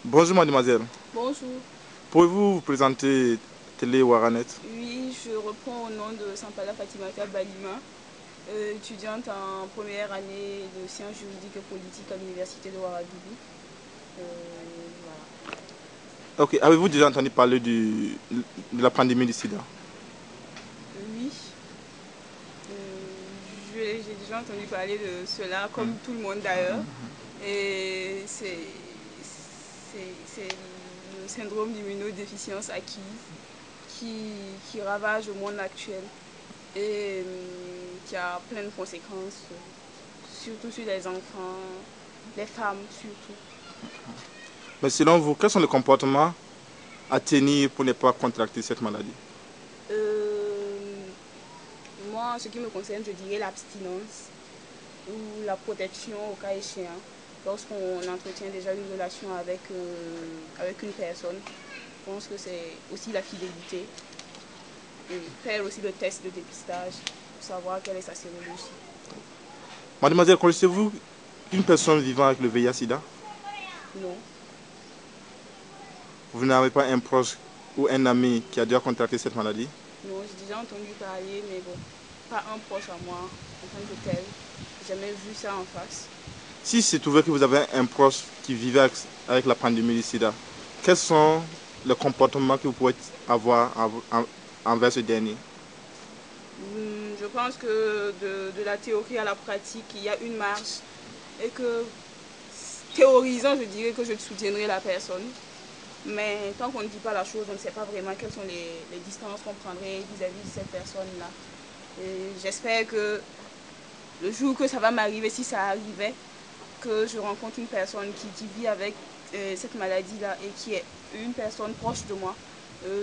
Bonjour mademoiselle, Bonjour. pouvez-vous vous présenter Télé Waranet? Oui, je reprends au nom de Sampala Fatimata Balima, étudiante en première année de sciences juridiques et politiques à l'université de Ouagadougou. Voilà. Ok, avez-vous déjà entendu parler de la pandémie du sida? Oui, j'ai déjà entendu parler de cela, comme tout le monde d'ailleurs. Et c'est le syndrome d'immunodéficience acquise qui ravage le monde actuel et qui a plein de conséquences, surtout sur les enfants, les femmes surtout. Mais selon vous, quels sont les comportements à tenir pour ne pas contracter cette maladie? Euh, Moi, en ce qui me concerne, je dirais l'abstinence ou la protection au cas échéant. Lorsqu'on entretient déjà une relation avec une personne, je pense que c'est aussi la fidélité et faire aussi le test de dépistage pour savoir quelle est sa sérologie. Mademoiselle, connaissez-vous une personne vivant avec le VIH-Sida? Non, Vous n'avez pas un proche ou un ami qui a déjà contracté cette maladie? non, j'ai déjà entendu parler, mais bon, pas un proche à moi en tant que tel. J'ai jamais vu ça en face. Si c'est trouvé que vous avez un proche qui vivait avec la pandémie du sida, quels sont les comportements que vous pouvez avoir envers ce dernier? Je pense que de la théorie à la pratique, il y a une marge et que théorisant, je dirais que je soutiendrai la personne. Mais tant qu'on ne dit pas la chose, on ne sait pas vraiment quelles sont les distances qu'on prendrait vis-à-vis de cette personne-là. Et j'espère que le jour que ça va m'arriver, si ça arrivait, que je rencontre une personne qui vit avec cette maladie-là et qui est une personne proche de moi,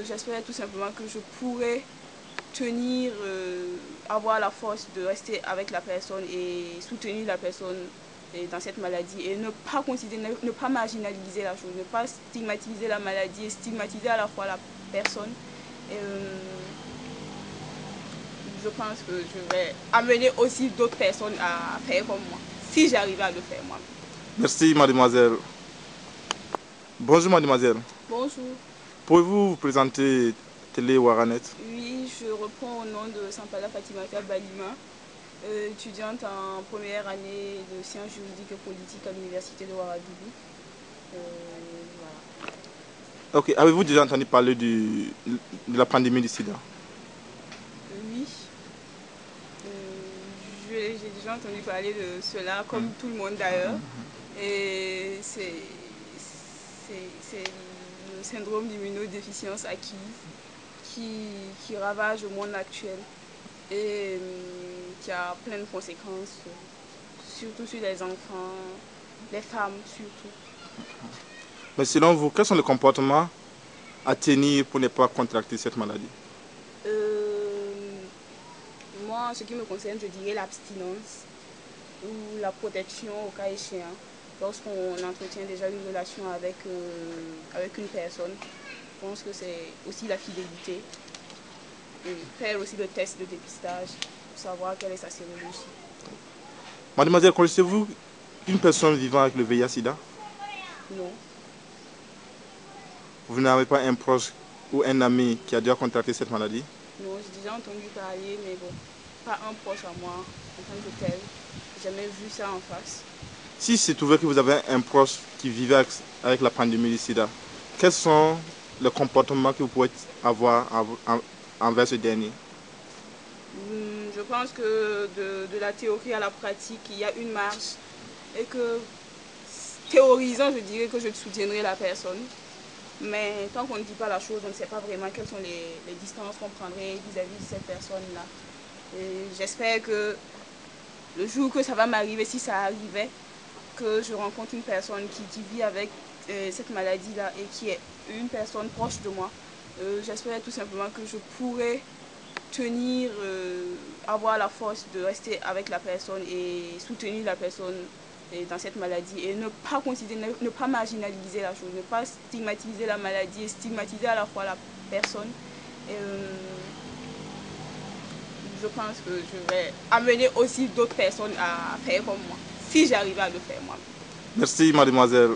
j'espère tout simplement que je pourrais tenir, avoir la force de rester avec la personne et soutenir la personne dans cette maladie et ne pas considérer, ne pas marginaliser la chose, ne pas stigmatiser la maladie et stigmatiser à la fois la personne. Et, je pense que je vais amener aussi d'autres personnes à faire comme moi, si j'arrive à le faire moi-même. Merci mademoiselle. Bonjour mademoiselle, Bonjour. pouvez-vous vous présenter Télé Waranet? Oui, je reprends au nom de Sampala Fatimata Balima, étudiante en première année de sciences juridiques et politiques à l'université de Ouagadougou. Voilà. Ok, avez-vous déjà entendu parler de la pandémie du sida? Oui, j'ai déjà entendu parler de cela, comme tout le monde d'ailleurs. Et c'est le syndrome d'immunodéficience acquise qui ravage le monde actuel et qui a plein de conséquences, surtout sur les enfants, les femmes surtout. Mais selon vous, quels sont les comportements à tenir pour ne pas contracter cette maladie? Euh, Moi, en ce qui me concerne, je dirais l'abstinence ou la protection au cas échéant. Lorsqu'on entretient déjà une relation avec une personne, je pense que c'est aussi la fidélité et faire aussi le test de dépistage pour savoir quelle est sa sérologie. Mademoiselle, connaissez-vous une personne vivant avec le VIH-Sida? Non, Vous n'avez pas un proche ou un ami qui a déjà contracté cette maladie? non, j'ai déjà entendu parler, mais bon, pas un proche à moi en tant que tel. J'ai jamais vu ça en face. Si c'est trouvé que vous avez un proche qui vivait avec la pandémie du sida, quels sont les comportements que vous pouvez avoir envers ce dernier? Je pense que de la théorie à la pratique, il y a une marge et que théorisant, je dirais que je soutiendrai la personne. Mais tant qu'on ne dit pas la chose, on ne sait pas vraiment quelles sont les distances qu'on prendrait vis-à-vis de cette personne-là. Et j'espère que le jour que ça va m'arriver, si ça arrivait, que je rencontre une personne qui vit avec cette maladie-là et qui est une personne proche de moi, j'espère tout simplement que je pourrais tenir, avoir la force de rester avec la personne et soutenir la personne dans cette maladie et ne pas considérer, ne pas marginaliser la chose, ne pas stigmatiser la maladie et stigmatiser à la fois la personne. Et, je pense que je vais amener aussi d'autres personnes à faire comme moi, si j'arrive à le faire moi-même. Merci mademoiselle.